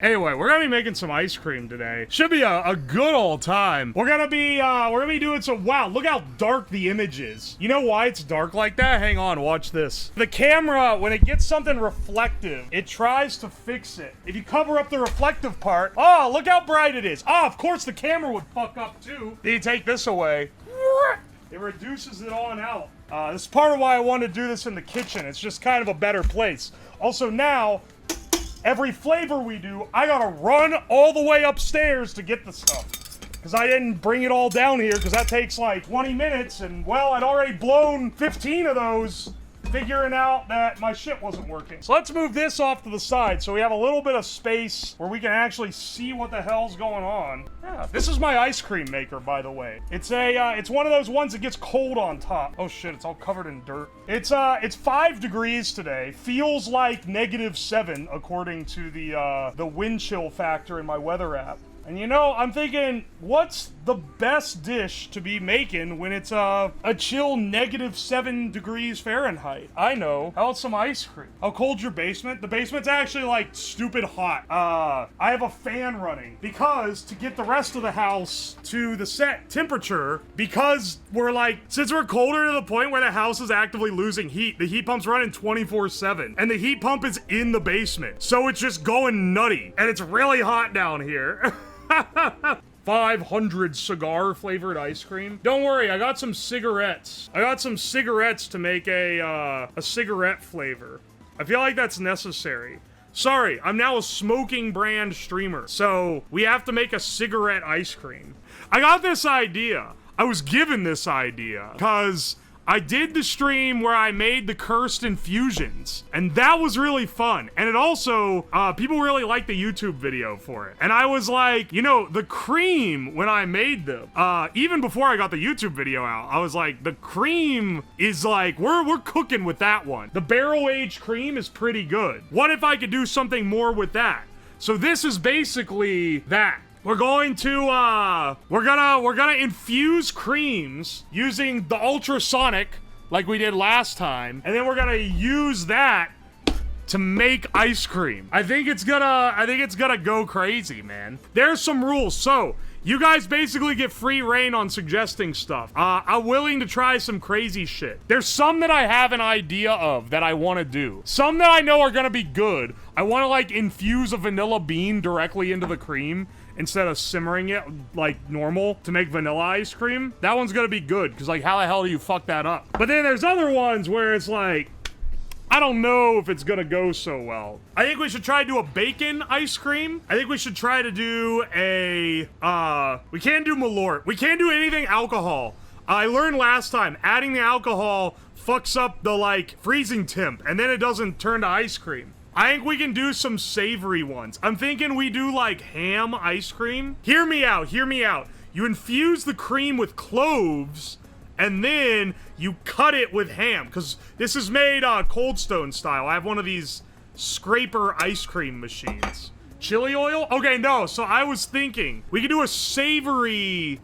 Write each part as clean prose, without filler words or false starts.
Anyway, we're gonna be making some ice cream today. Should be a good old time. We're gonna be doing some, wow, look how dark the image is. You know why it's dark like that? Hang on, watch this. The camera, when it gets something reflective, it tries to fix it. If you cover up the reflective part, oh, look how bright it is. Oh, of course the camera would fuck up too. Then you take this away. It reduces it on out. This is part of why I wanted to do this in the kitchen. It's just kind of a better place. Also now, every flavor we do, I gotta run all the way upstairs to get the stuff. Because I didn't bring it all down here, because that takes like 20 minutes, and well, I'd already blown 15 of those figuring out that my shit wasn't working. So let's move this off to the side so we have a little bit of space where we can actually see what the hell's going on. Yeah, this is my ice cream maker, by the way. It's one of those ones that gets cold on top. Oh shit, it's all covered in dirt. It's 5 degrees today. Feels like -7 according to the wind chill factor in my weather app. And you know, I'm thinking, what's the best dish to be making when it's a chill -7 degrees Fahrenheit? I know. How about some ice cream? How cold's your basement? The basement's actually like stupid hot. I have a fan running because to get the rest of the house to the set temperature, because since we're colder to the point where the house is actively losing heat, the heat pump's running 24/7 and the heat pump is in the basement. So it's just going nutty and it's really hot down here. 500 cigar flavored ice cream. Don't worry, I got some cigarettes. I got some cigarettes to make a cigarette flavor. I feel like that's necessary. Sorry, I'm now a smoking brand streamer, so we have to make a cigarette ice cream. I got this idea. I was given this idea because I did the stream where I made the cursed infusions, and that was really fun. And it also, people really liked the YouTube video for it. And I was like, you know, the cream, when I made them, even before I got the YouTube video out, I was like, the cream is like, we're cooking with that one. The barrel-aged cream is pretty good. What if I could do something more with that? So this is basically that. We're going to, we're gonna infuse creams using the ultrasonic, like we did last time, and then we're gonna use that to make ice cream. I think it's gonna go crazy, man. There's some rules. So, you guys basically get free reign on suggesting stuff. I'm willing to try some crazy shit. There's some that I have an idea of that I want to do. Some that I know are gonna be good. I want to like infuse a vanilla bean directly into the cream instead of simmering it like normal to make vanilla ice cream. That one's gonna be good, because like how the hell do you fuck that up? But then there's other ones where it's like, I don't know if it's gonna go so well. I think we should try to do a bacon ice cream. I think we should try to do a, we can't do Malort. We can't do anything alcohol. I learned last time, adding the alcohol fucks up the like freezing temp, and then it doesn't turn to ice cream. I think we can do some savory ones. I'm thinking we do like ham ice cream. Hear me out, hear me out. You infuse the cream with cloves, and then you cut it with ham, because this is made Cold Stone style. I have one of these scraper ice cream machines. Chili oil? Okay, no, so I was thinking we could do a savory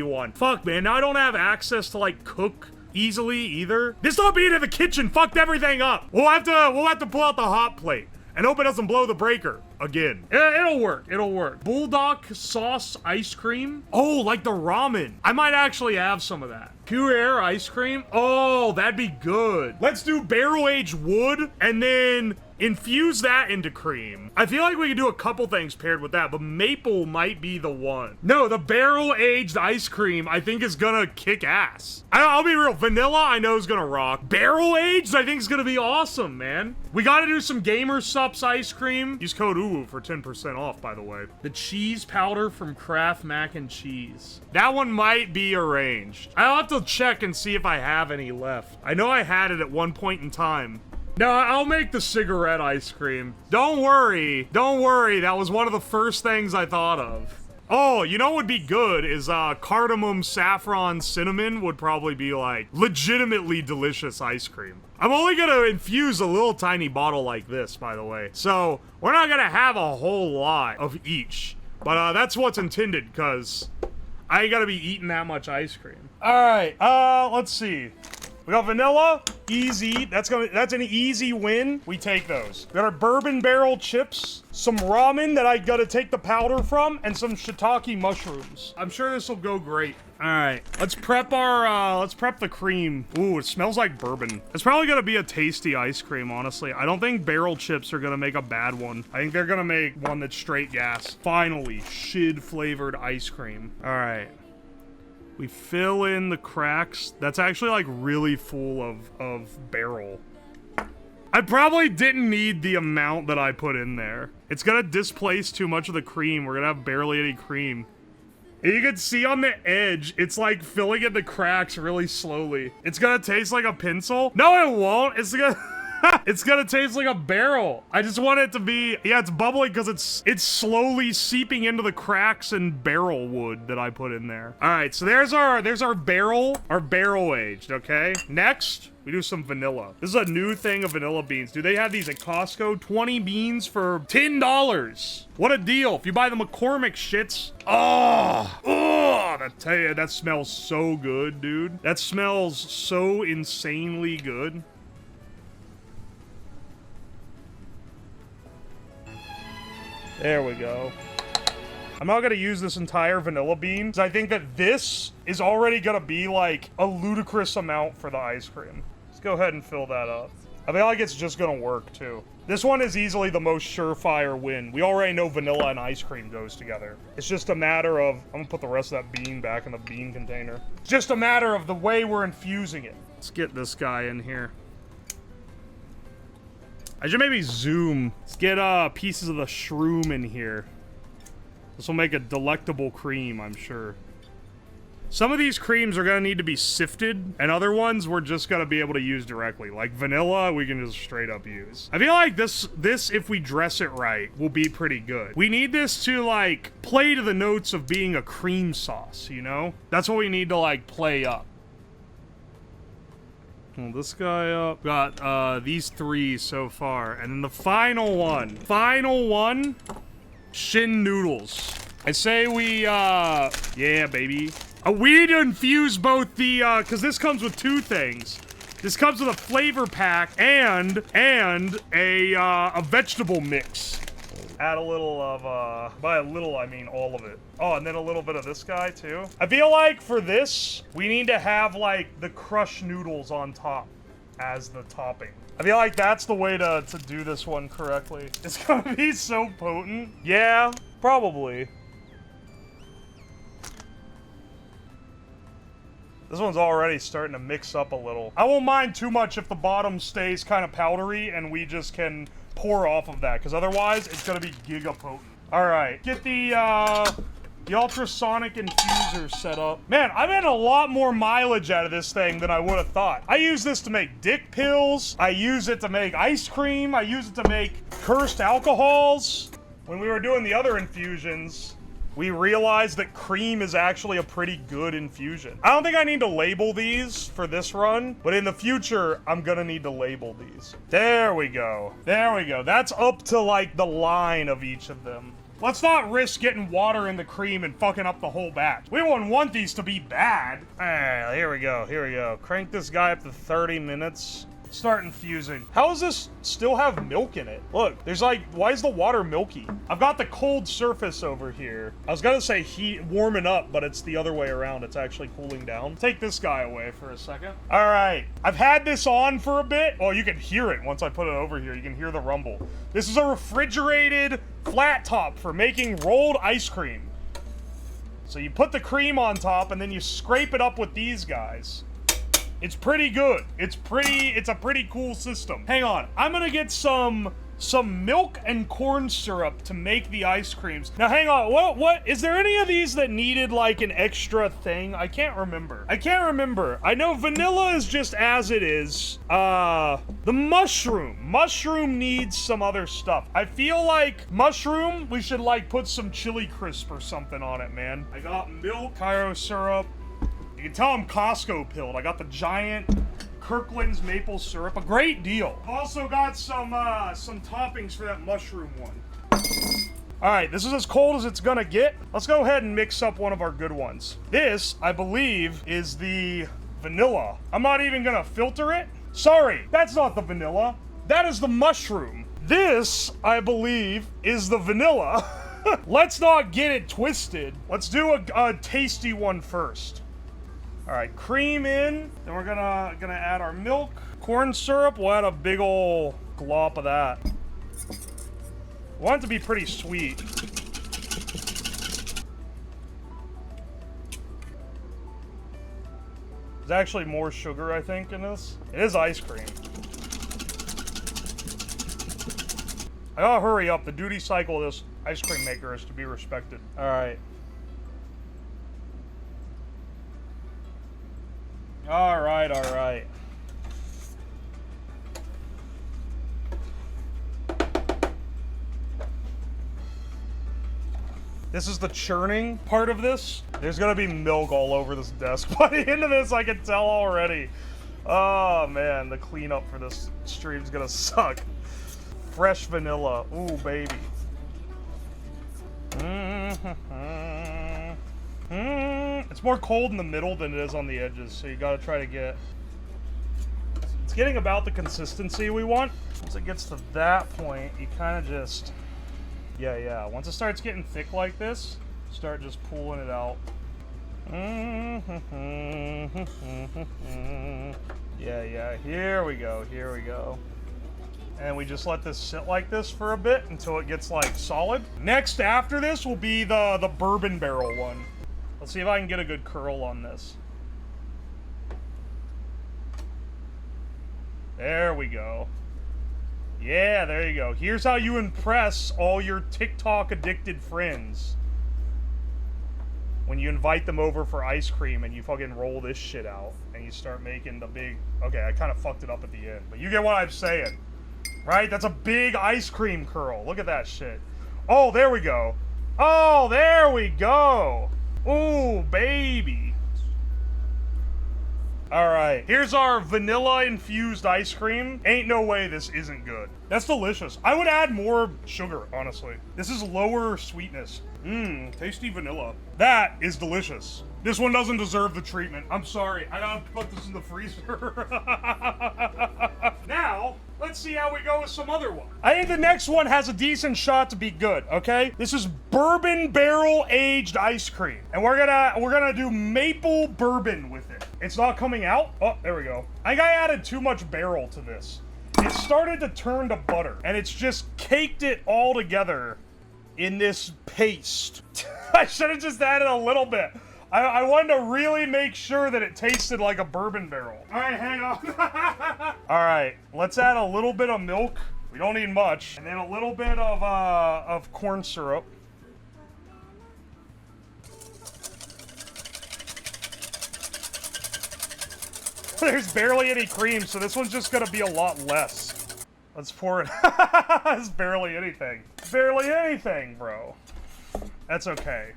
one. Fuck, man, now I don't have access to like cook easily either. This not being in the kitchen fucked everything up. We'll have to pull out the hot plate and hope it doesn't blow the breaker again. It'll work, it'll work. Bulldog sauce ice cream. Oh, like the ramen. I might actually have some of that. Pure air ice cream. Oh, that'd be good. Let's do barrel-aged wood and then infuse that into cream. I feel like we could do a couple things paired with that, but maple might be the one. No, the barrel-aged ice cream I think is gonna kick ass. I'll be real, vanilla I know is gonna rock. Barrel-aged I think is gonna be awesome, man. We gotta do some Gamer Sups ice cream. Use code UWU for 10% off, by the way. The cheese powder from Kraft Mac and Cheese. That one might be arranged. I'll have to check and see if I have any left. I know I had it at one point in time. No, I'll make the cigarette ice cream. Don't worry, that was one of the first things I thought of. Oh, you know what would be good is cardamom, saffron, cinnamon would probably be like legitimately delicious ice cream. I'm only gonna infuse a little tiny bottle like this, by the way. So, we're not gonna have a whole lot of each. But that's what's intended, because I ain't gotta be eating that much ice cream. Alright, let's see. We got vanilla, easy. That's an easy win. We take those. We got our bourbon barrel chips, some ramen that I gotta take the powder from, and some shiitake mushrooms. I'm sure this will go great. All right, let's prep the cream. Ooh, it smells like bourbon. It's probably gonna be a tasty ice cream, honestly. I don't think barrel chips are gonna make a bad one. I think they're gonna make one that's straight gas. Finally, shid flavored ice cream. All right. We fill in the cracks. That's actually like really full of barrel. I probably didn't need the amount that I put in there. It's gonna displace too much of the cream. We're gonna have barely any cream. And you can see on the edge, it's like filling in the cracks really slowly. It's gonna taste like a pencil. No, it won't. It's gonna... It's gonna taste like a barrel. I just want it to be, yeah, it's bubbling because it's slowly seeping into the cracks and barrel wood that I put in there. All right, so there's our barrel aged, okay? Next, we do some vanilla. This is a new thing of vanilla beans. Do they have these at Costco? 20 beans for $10. What a deal. If you buy the McCormick shits, I tell you, that smells so good, dude. That smells so insanely good. There we go. I'm not gonna use this entire vanilla bean, because I think that this is already gonna be like a ludicrous amount for the ice cream. Let's go ahead and fill that up. I feel like it's just gonna work too. This one is easily the most surefire win. We already know vanilla and ice cream goes together. It's just a matter of, I'm gonna put the rest of that bean back in the bean container. It's just a matter of the way we're infusing it. Let's get this guy in here. I should maybe zoom. Let's get pieces of the shroom in here. This will make a delectable cream, I'm sure. Some of these creams are gonna need to be sifted, and other ones we're just gonna be able to use directly. Like vanilla, we can just straight up use. I feel like this, if we dress it right, will be pretty good. We need this to, like, play to the notes of being a cream sauce, you know? That's what we need to, like, play up. Pull this guy up. Got these three so far. And then the final one, shin noodles. I say we, yeah, baby. We need to infuse both the, because this comes with two things. This comes with a flavor pack and a vegetable mix. Add a little of, by a little, I mean all of it. Oh, and then a little bit of this guy, too. I feel like for this, we need to have, like, the crushed noodles on top as the topping. I feel like that's the way to do this one correctly. It's gonna be so potent. Yeah, probably. This one's already starting to mix up a little. I won't mind too much if the bottom stays kind of powdery and we just can pour off of that, because otherwise it's gonna be giga potent. All right, get the ultrasonic infuser set up. Man, I'm getting a lot more mileage out of this thing than I would have thought. I use this to make dick pills. I use it to make ice cream. I use it to make cursed alcohols. When we were doing the other infusions, we realized that cream is actually a pretty good infusion. I don't think I need to label these for this run, but in the future, I'm gonna need to label these. There we go. There we go. That's up to, like, the line of each of them. Let's not risk getting water in the cream and fucking up the whole batch. We wouldn't want these to be bad. Here we go. Here we go. Crank this guy up to 30 minutes. Start infusing. How does this still have milk in it? Look, there's like, why is the water milky? I've got the cold surface over here. I was gonna say heat, warming up, but it's the other way around. It's actually cooling down. Take this guy away for a second. All right, I've had this on for a bit. Oh, you can hear it once I put it over here. You can hear the rumble. This is a refrigerated flat top for making rolled ice cream. So you put the cream on top and then you scrape it up with these guys. It's pretty good. It's a pretty cool system. Hang on, I'm gonna get some milk and corn syrup to make the ice creams. Now hang on, what, is there any of these that needed like an extra thing? I can't remember. I know vanilla is just as it is. The mushroom needs some other stuff. I feel like mushroom, we should like put some chili crisp or something on it, man. I got milk, Cairo syrup. You can tell I'm Costco pilled. I got the giant Kirkland's maple syrup. A great deal. I've also got some toppings for that mushroom one. All right, this is as cold as it's gonna get. Let's go ahead and mix up one of our good ones. This, I believe, is the vanilla. I'm not even gonna filter it. Sorry, that's not the vanilla. That is the mushroom. This, I believe, is the vanilla. Let's not get it twisted. Let's do a tasty one first. All right, cream in. Then we're gonna add our milk. Corn syrup, we'll add a big ol' glop of that. We want it to be pretty sweet. There's actually more sugar, I think, in this. It is ice cream. I gotta hurry up. The duty cycle of this ice cream maker is to be respected. All right. All right, all right. This is the churning part of this. There's gonna be milk all over this desk. By the end of this, I can tell already. Oh man, the cleanup for this stream's gonna suck. Fresh vanilla, ooh baby. It's more cold in the middle than it is on the edges, so you gotta try to get... It's getting about the consistency we want. Once it gets to that point, you kind of just... Yeah. Once it starts getting thick like this, start just pulling it out. Yeah. Here we go. And we just let this sit like this for a bit until it gets like solid. Next after this will be the bourbon barrel one. Let's see if I can get a good curl on this. There we go. Yeah, there you go. Here's how you impress all your TikTok addicted friends. When you invite them over for ice cream and you fucking roll this shit out and you start making the big... Okay, I kind of fucked it up at the end, but you get what I'm saying. Right? That's a big ice cream curl. Look at that shit. Oh, there we go. Oh, there we go. Ooh, baby. Alright, here's our vanilla infused ice cream. Ain't no way this isn't good. That's delicious. I would add more sugar, honestly. This is lower sweetness. Mmm, tasty vanilla. That is delicious. This one doesn't deserve the treatment. I'm sorry. I gotta put this in the freezer. Now, let's see how we go with some other one. I think the next one has a decent shot to be good, okay? This is bourbon barrel aged ice cream. And we're gonna do maple bourbon with it. It's not coming out. Oh, there we go. I think I added too much barrel to this. It started to turn to butter, and it's just caked it all together in this paste. I should have just added a little bit. I wanted to really make sure that it tasted like a bourbon barrel. All right, hang on. All right, let's add a little bit of milk. We don't need much. And then a little bit of corn syrup. There's barely any cream, so this one's just gonna be a lot less. Let's pour it. It's barely anything. Barely anything, bro. That's okay.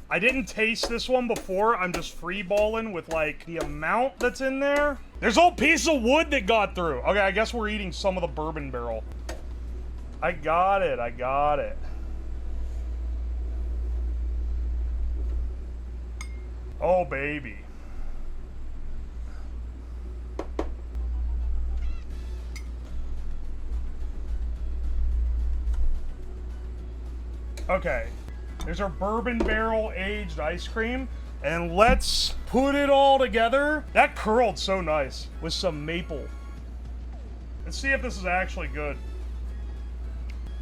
I didn't taste this one before. I'm just freeballing with, like, the amount that's in there. There's a whole piece of wood that got through. Okay, I guess we're eating some of the bourbon barrel. I got it. Oh, baby. Okay. There's our bourbon barrel aged ice cream, and let's put it all together. That curled so nice with some maple. Let's see if this is actually good.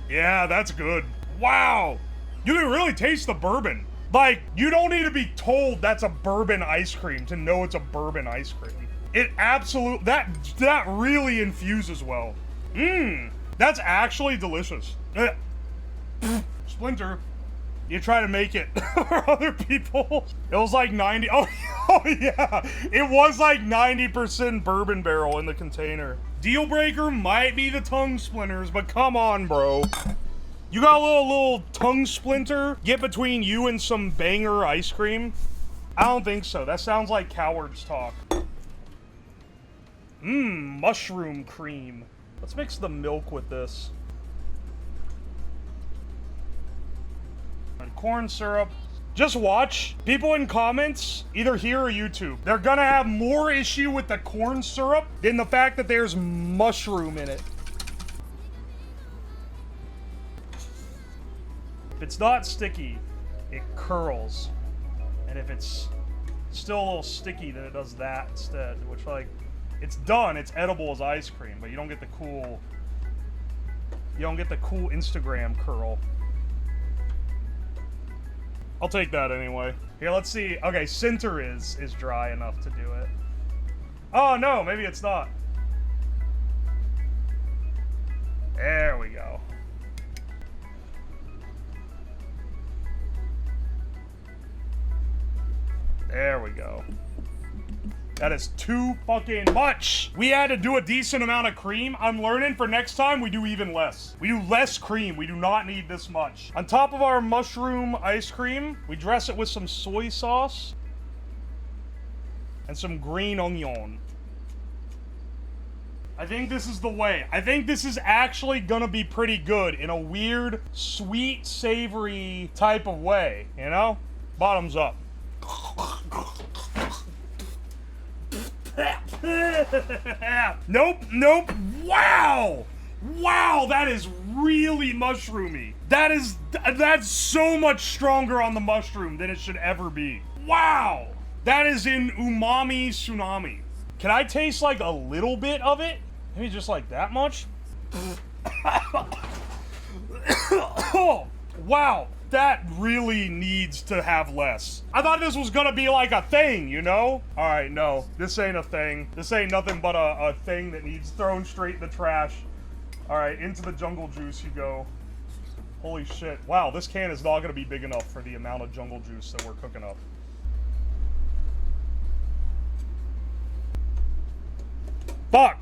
Yeah, that's good. Wow, you can really taste the bourbon. Like, you don't need to be told that's a bourbon ice cream to know it's a bourbon ice cream. It absolutely, that really infuses well. Mmm, that's actually delicious. Splinter. You try to make it for other people. It was like 90, oh yeah. It was like 90% bourbon barrel in the container. Deal breaker might be the tongue splinters, but come on, bro. You got a little tongue splinter get between you and some banger ice cream? I don't think so. That sounds like cowards talk. Mmm, mushroom cream. Let's mix the milk with this. And corn syrup. Just watch. People in comments, either here or YouTube, they're gonna have more issue with the corn syrup than the fact that there's mushroom in it. If it's not sticky, it curls. And if it's still a little sticky, then it does that instead, which, like, it's done, it's edible as ice cream, but you don't get the cool Instagram curl. I'll take that anyway. Here, let's see. Okay, center is dry enough to do it. Oh no, maybe it's not. There we go. There we go. That is too fucking much. We had to do a decent amount of cream. I'm learning for next time we do even less. We do less cream. We do not need this much. On top of our mushroom ice cream, we dress it with some soy sauce and some green onion. I think this is the way. I think this is actually gonna be pretty good in a weird, sweet, savory type of way, you know? Bottoms up. Nope. Wow, that is really mushroomy. That's so much stronger on the mushroom than it should ever be. Wow, that is in umami tsunami. Can I taste like a little bit of it? Maybe just like that much? Oh, wow. That really needs to have less. I thought this was gonna be like a thing, you know? Alright, no. This ain't a thing. This ain't nothing but a thing that needs thrown straight in the trash. Alright, into the jungle juice you go. Holy shit. Wow, this can is not gonna be big enough for the amount of jungle juice that we're cooking up. Fuck!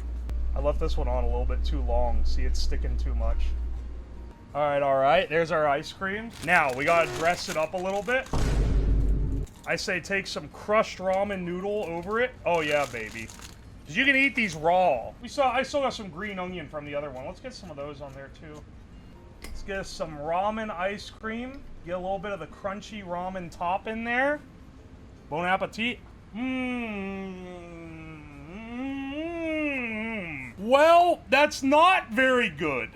I left this one on a little bit too long. See, it's sticking too much. Alright, there's our ice cream. Now, we gotta dress it up a little bit. I say take some crushed ramen noodle over it. Oh yeah, baby. Because you can eat these raw. I still got some green onion from the other one. Let's get some of those on there too. Let's get some ramen ice cream. Get a little bit of the crunchy ramen top in there. Bon appetit. Well, that's not very good.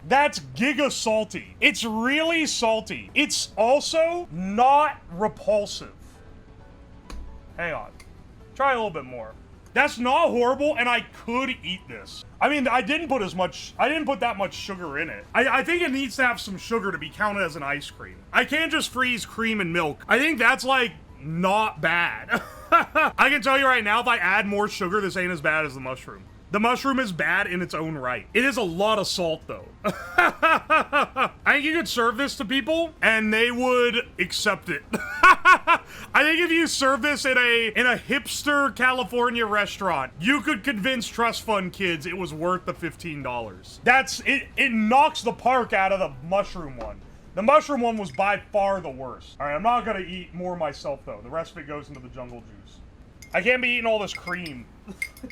That's giga salty. It's really salty. It's also not repulsive. Hang on. Try a little bit more. That's not horrible, and I could eat this. I mean, I didn't put that much sugar in it. I think it needs to have some sugar to be counted as an ice cream. I can't just freeze cream and milk. I think that's, like, not bad. I can tell you right now, if I add more sugar, this ain't as bad as the mushroom. The mushroom is bad in its own right. It is a lot of salt, though. I think you could serve this to people, and they would accept it. I think if you serve this in a hipster California restaurant, you could convince trust fund kids it was worth the $15. It knocks the park out of the mushroom one. The mushroom one was by far the worst. All right, I'm not gonna eat more myself, though. The rest of it goes into the jungle juice. I can't be eating all this cream.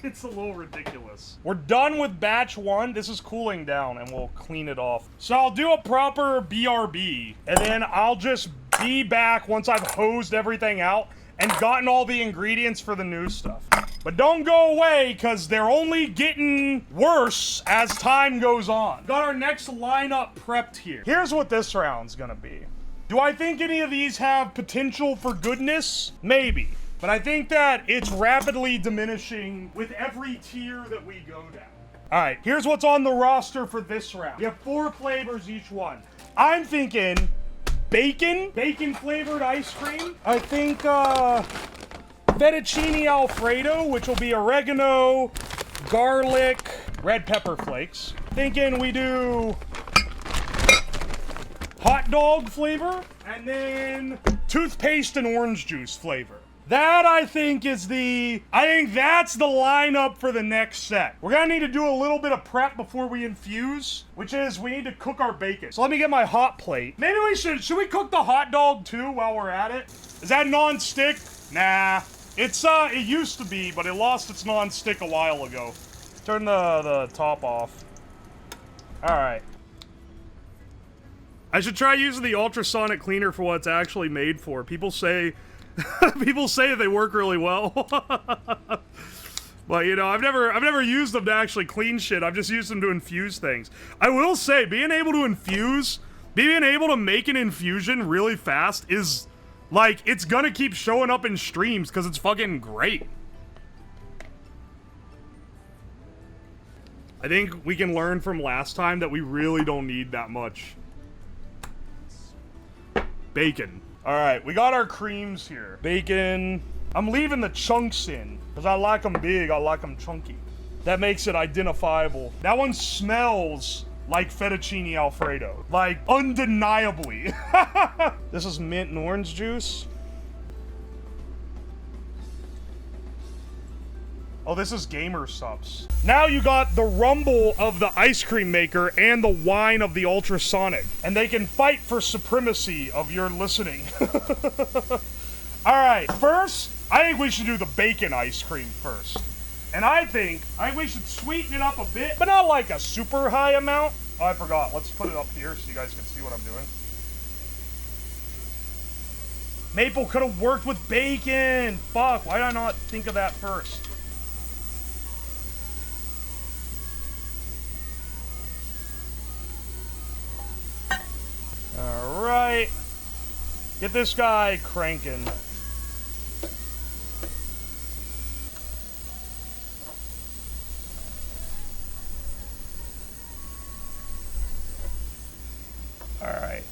It's a little ridiculous. We're done with batch one. This is cooling down, and we'll clean it off. So I'll do a proper BRB, and then I'll just be back once I've hosed everything out and gotten all the ingredients for the new stuff. But don't go away, because they're only getting worse as time goes on. Got our next lineup prepped here. Here's what this round's gonna be. Do I think any of these have potential for goodness? Maybe. But I think that it's rapidly diminishing with every tier that we go down. All right, here's what's on the roster for this round. We have 4 flavors each one. I'm thinking bacon flavored ice cream. I think fettuccine Alfredo, which will be oregano, garlic, red pepper flakes. Thinking we do hot dog flavor, and then toothpaste and orange juice flavor. That, I think that's the lineup for the next set. We're gonna need to do a little bit of prep before we infuse, which is we need to cook our bacon. So let me get my hot plate. Maybe should we cook the hot dog too while we're at it? Is that non-stick? Nah. It used to be, but it lost its non-stick a while ago. Turn the top off. All right. I should try using the ultrasonic cleaner for what it's actually made for. People say, people say they work really well. But, you know, I've never used them to actually clean shit. I've just used them to infuse things. I will say, being able to make an infusion really fast is, like, it's gonna keep showing up in streams because it's fucking great. I think we can learn from last time that we really don't need that much. Bacon. Alright, we got our creams here. Bacon. I'm leaving the chunks in, because I like them big, I like them chunky. That makes it identifiable. That one smells like fettuccine Alfredo. Like, undeniably. This is mint and orange juice. Oh, this is gamer subs. Now you got the rumble of the ice cream maker and the whine of the ultrasonic. And they can fight for supremacy of your listening. Alright, first, I think we should do the bacon ice cream first. And I think we should sweeten it up a bit, but not like a super high amount. Oh, I forgot. Let's put it up here so you guys can see what I'm doing. Maple could have worked with bacon. Fuck, why did I not think of that first? Alright. Get this guy cranking. Alright.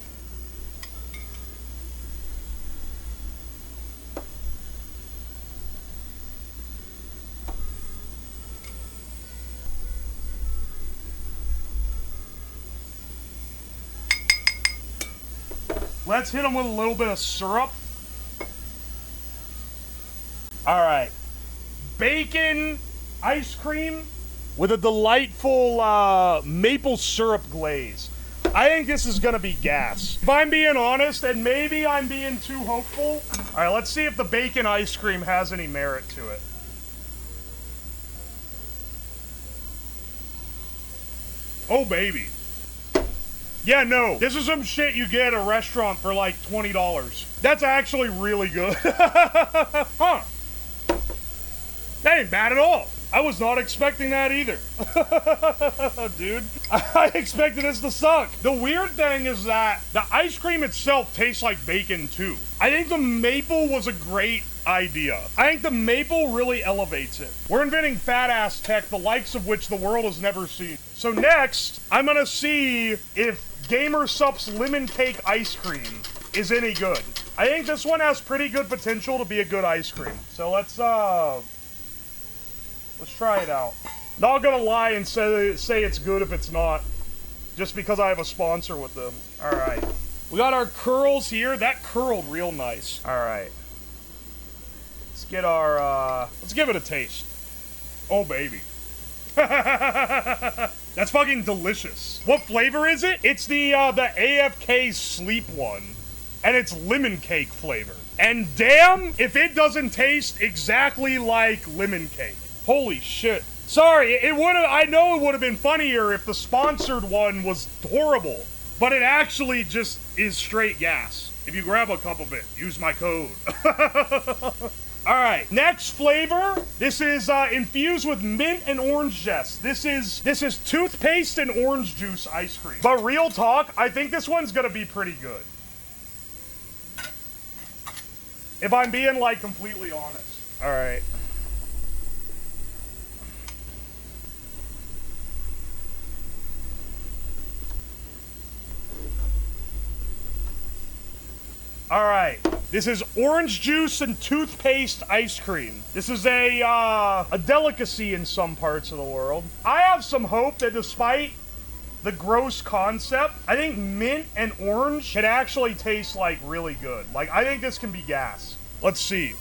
Let's hit them with a little bit of syrup. Alright. Bacon ice cream with a delightful maple syrup glaze. I think this is gonna be gas. If I'm being honest, and maybe I'm being too hopeful. Alright, let's see if the bacon ice cream has any merit to it. Oh, baby. Yeah, no. This is some shit you get at a restaurant for like $20. That's actually really good. Huh. That ain't bad at all. I was not expecting that either. Dude, I expected this to suck. The weird thing is that the ice cream itself tastes like bacon too. I think the maple was a great idea. I think the maple really elevates it. We're inventing fat ass tech, the likes of which the world has never seen. So next, I'm gonna see if Gamer Sup's lemon cake ice cream is any good. I think this one has pretty good potential to be a good ice cream. So let's try it out. Not gonna lie and say it's good if it's not, just because I have a sponsor with them. Alright. We got our curls here. That curled real nice. Alright. Let's get our, let's give it a taste. Oh, baby. That's fucking delicious. What flavor is it? It's the AFK sleep one. And it's lemon cake flavor. And damn if it doesn't taste exactly like lemon cake. Holy shit. Sorry, it would've, I know it would've been funnier if the sponsored one was horrible. But it actually just is straight gas. If you grab a cup of it, use my code. Alright, next flavor. This is infused with mint and orange zest. This is toothpaste and orange juice ice cream. But real talk, I think this one's gonna be pretty good. If I'm being, like, completely honest. Alright. Alright, this is orange juice and toothpaste ice cream. This is a delicacy in some parts of the world. I have some hope that despite the gross concept, I think mint and orange can actually taste, like, really good. Like, I think this can be gas. Let's see.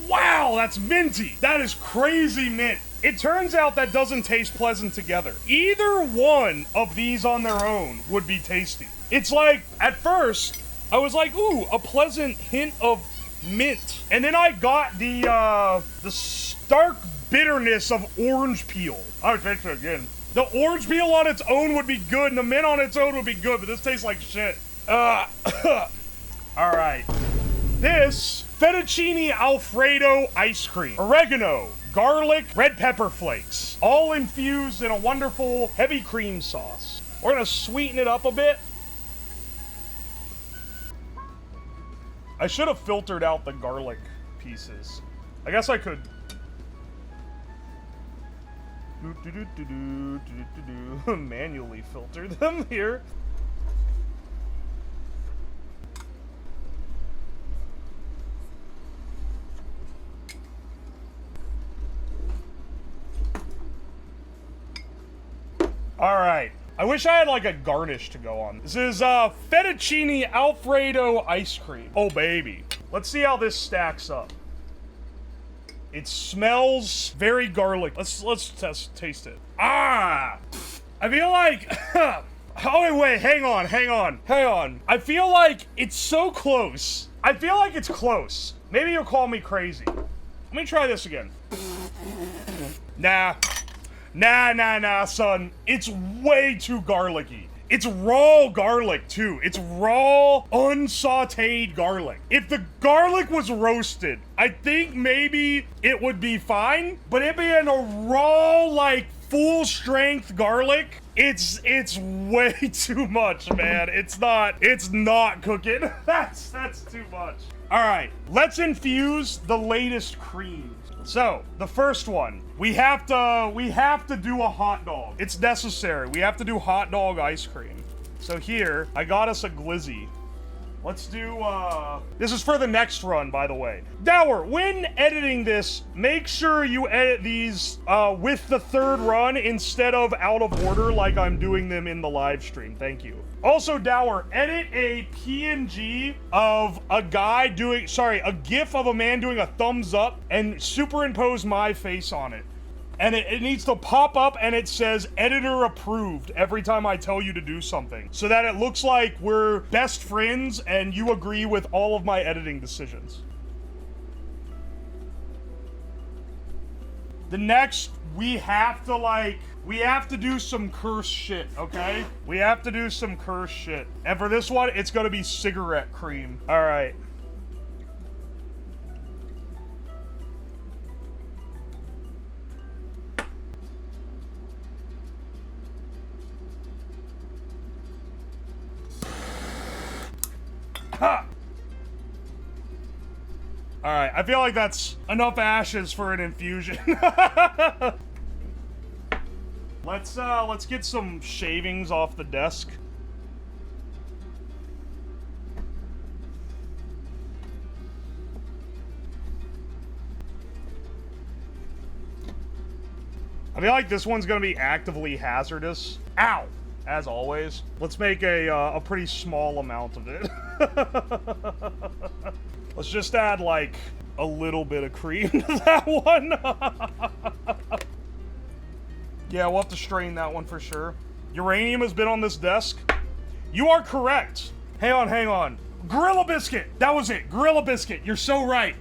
Wow, that's minty. That is crazy mint. It turns out that doesn't taste pleasant together. Either one of these on their own would be tasty. It's like, at first, I was like, ooh, a pleasant hint of mint. And then I got the stark bitterness of orange peel. I'll taste it again. The orange peel on its own would be good, and the mint on its own would be good, but this tastes like shit. Alright. This fettuccine Alfredo ice cream. Oregano, garlic, red pepper flakes. All infused in a wonderful heavy cream sauce. We're gonna sweeten it up a bit. I should have filtered out the garlic pieces. I guess I could. Manually filter them here. All right. I wish I had like a garnish to go on. This is fettuccine Alfredo ice cream. Oh baby. Let's see how this stacks up. It smells very garlic. Let's taste it. Ah! I feel like oh wait, hang on. I feel like it's so close. I feel like it's close. Maybe you'll call me crazy. Let me try this again. Nah, son. It's way too garlicky. It's raw garlic, too. It's raw, unsauteed garlic. If the garlic was roasted, I think maybe it would be fine. But it being a raw, like, full-strength garlic, it's way too much, man. It's not cooking. That's too much. All right, let's infuse the latest cream. So, the first one, we have to do a hot dog. It's necessary. We have to do hot dog ice cream. So here, I got us a glizzy. Let's do, this is for the next run, by the way. Dower, when editing this, make sure you edit these, with the third run instead of out of order like I'm doing them in the live stream. Thank you. Also, Dower, edit a PNG of a guy doing, a GIF of a man doing a thumbs up and superimpose my face on it. And it needs to pop up and it says editor approved every time I tell you to do something. So that it looks like we're best friends and you agree with all of my editing decisions. The next, we have to do some curse shit, okay? We have to do some curse shit. And for this one, it's gonna be cigarette cream. All right. Ha! Alright, I feel like that's enough ashes for an infusion. Let's get some shavings off the desk. I feel like this one's gonna be actively hazardous. Ow! As always. Let's make a pretty small amount of it. Let's just add, like, a little bit of cream to that one. Yeah, we'll have to strain that one for sure. Uranium has been on this desk. You are correct. Hang on. Gorilla Biscuit. That was it. Gorilla Biscuit. You're so right.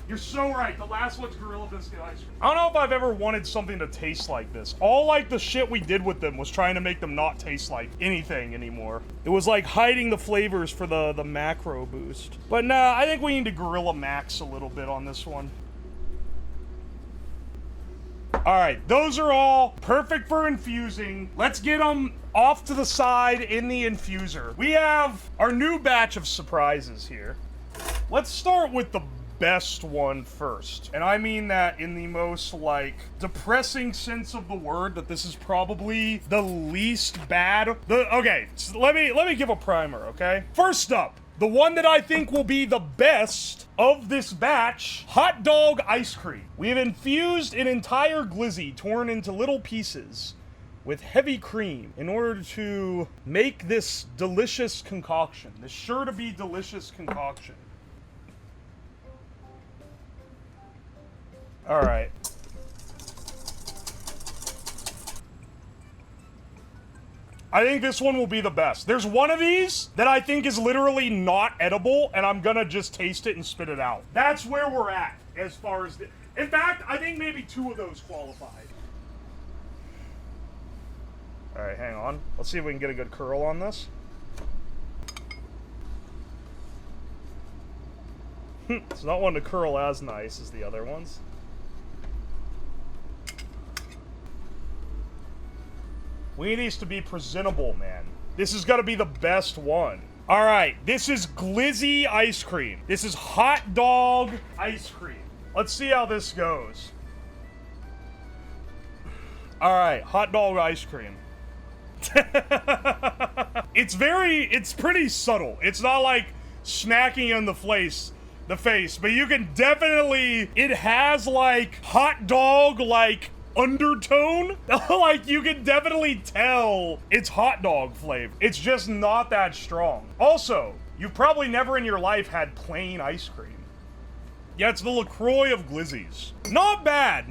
You're so right. The last one's Gorilla Biscuit ice cream. I don't know if I've ever wanted something to taste like this. All, like, the shit we did with them was trying to make them not taste like anything anymore. It was like hiding the flavors for the macro boost. But nah, I think we need to Gorilla Max a little bit on this one. Alright, those are all perfect for infusing. Let's get them off to the side in the infuser. We have our new batch of surprises here. Let's start with the best one first. And I mean that in the most, like, depressing sense of the word, that this is probably the least bad. Okay, so let me give a primer, okay? First up, the one that I think will be the best of this batch, hot dog ice cream. We have infused an entire glizzy torn into little pieces with heavy cream in order to make this delicious concoction, this sure to be delicious concoction. All right. I think this one will be the best. There's one of these that I think is literally not edible, and I'm gonna just taste it and spit it out. That's where we're at as far as in fact, I think maybe two of those qualified. Alright, hang on. Let's see if we can get a good curl on this. It's not one to curl as nice as the other ones. We need these to be presentable, man. This is gonna be the best one. Alright, this is glizzy ice cream. This is hot dog ice cream. Let's see how this goes. Alright, hot dog ice cream. It's pretty subtle. It's not like smacking in the face, but you can definitely, it has like hot dog like undertone. Like you can definitely tell it's hot dog flavor. It's just not that strong. Also, you've probably never in your life had plain ice cream. Yeah, it's the LaCroix of glizzies. Not bad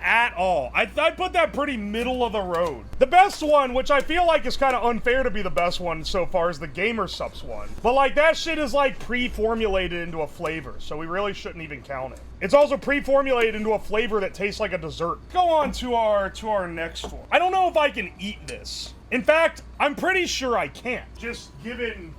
at all. I put that pretty middle of the road. The best one, which I feel like is kind of unfair to be the best one so far, is the Gamer Sups one. But like that shit is like pre-formulated into a flavor, so we really shouldn't even count it. It's also pre-formulated into a flavor that tastes like a dessert. Go on to our next one. I don't know if I can eat this. In fact, I'm pretty sure I can't, just given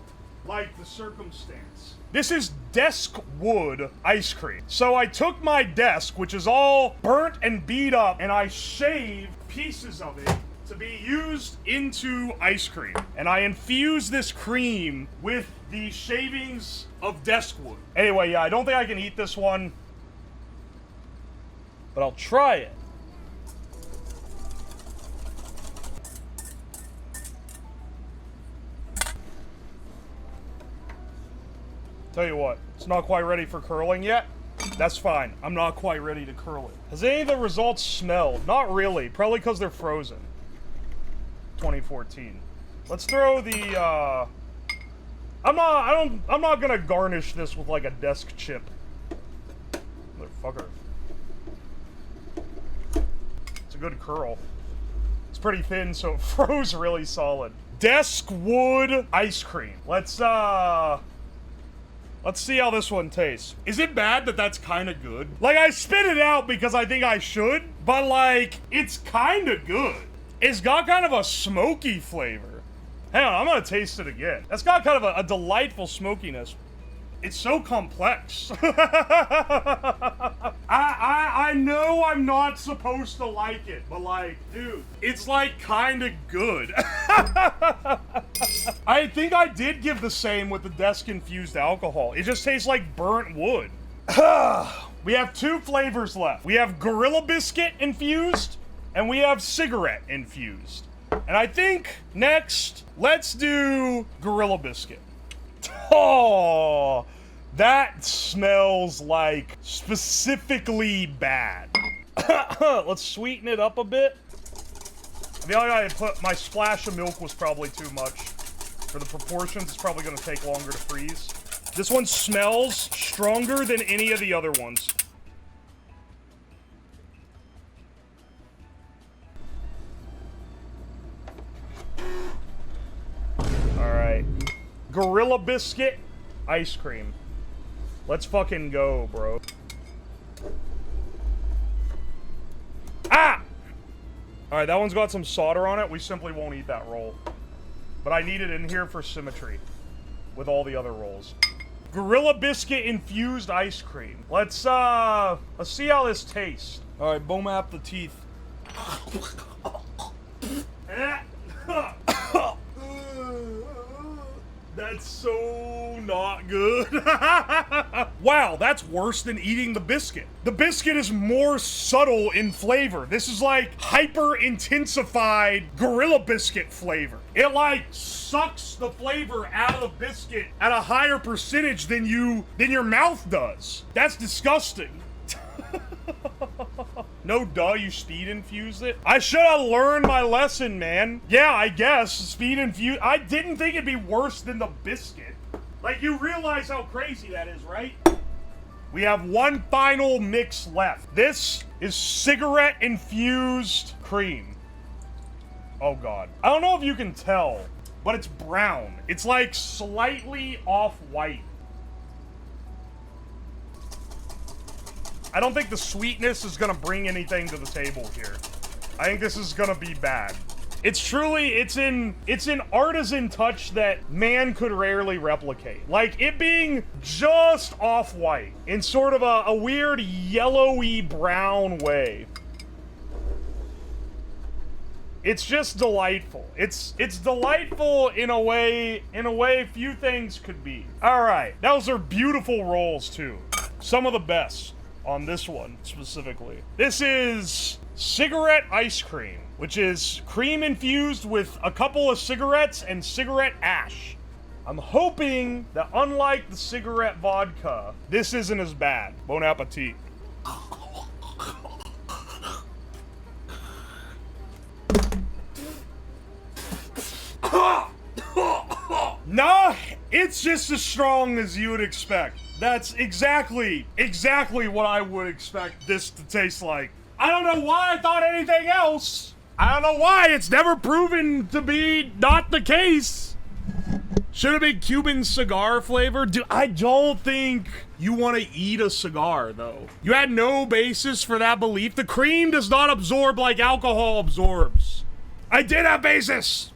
like the circumstance. This is desk wood ice cream. So I took my desk, which is all burnt and beat up, and I shaved pieces of it to be used into ice cream. And I infused this cream with the shavings of desk wood. Anyway, yeah, I don't think I can eat this one, but I'll try it. Tell you what, it's not quite ready for curling yet. That's fine. I'm not quite ready to curl it. Has any of the results smelled? Not really. Probably because they're frozen. 2014. Let's throw the, I'm not gonna garnish this with like a desk chip. Motherfucker. It's a good curl. It's pretty thin, so it froze really solid. Desk wood ice cream. Let's see how this one tastes. Is it bad that that's kind of good? Like, I spit it out because I think I should, but like, it's kind of good. It's got kind of a smoky flavor. Hang on, I'm gonna taste it again. That's got kind of a delightful smokiness. It's so complex. I know I'm not supposed to like it, but like, dude, it's like kind of good. I think I did give the same with the desk infused alcohol. It just tastes like burnt wood. We have two flavors left. We have Gorilla Biscuit infused, and we have cigarette infused. And I think next, let's do Gorilla Biscuit. Oh, that smells like specifically bad. Let's sweeten it up a bit. I feel like I put my splash of milk was probably too much. For the proportions, it's probably gonna take longer to freeze. This one smells stronger than any of the other ones. Alright. Gorilla Biscuit ice cream. Let's fucking go, bro. Ah! Alright, that one's got some solder on it. We simply won't eat that roll. But I need it in here for symmetry. With all the other rolls. Gorilla Biscuit infused ice cream. Let's see how this tastes. Alright, boom up the teeth. That's so not good. Wow, that's worse than eating the biscuit. The biscuit is more subtle in flavor. This is like hyper-intensified Gorilla Biscuit flavor. It like sucks the flavor out of the biscuit at a higher percentage than your mouth does. That's disgusting. No duh, you speed infused it? I should have learned my lesson, man. Yeah, I guess. Speed infused. I didn't think it'd be worse than the biscuit. Like, you realize how crazy that is, right? We have one final mix left. This is cigarette infused cream. Oh, God. I don't know if you can tell, but it's brown. It's like slightly off-white. I don't think the sweetness is gonna bring anything to the table here. I think this is gonna be bad. It's truly, it's an artisan touch that man could rarely replicate. Like, it being just off-white in sort of a weird yellowy brown way. It's just delightful. It's delightful in a way few things could be. All right, those are beautiful rolls too. Some of the best on this one specifically. This is cigarette ice cream, which is cream infused with a couple of cigarettes and cigarette ash. I'm hoping that unlike the cigarette vodka, this isn't as bad. Bon appetit. Nah, it's just as strong as you would expect. That's exactly what I would expect this to taste like. I don't know why I thought anything else. I don't know why. It's never proven to be not the case. Should have been Cuban cigar flavor. Dude, I don't think you want to eat a cigar, though. You had no basis for that belief. The cream does not absorb like alcohol absorbs. I did have basis.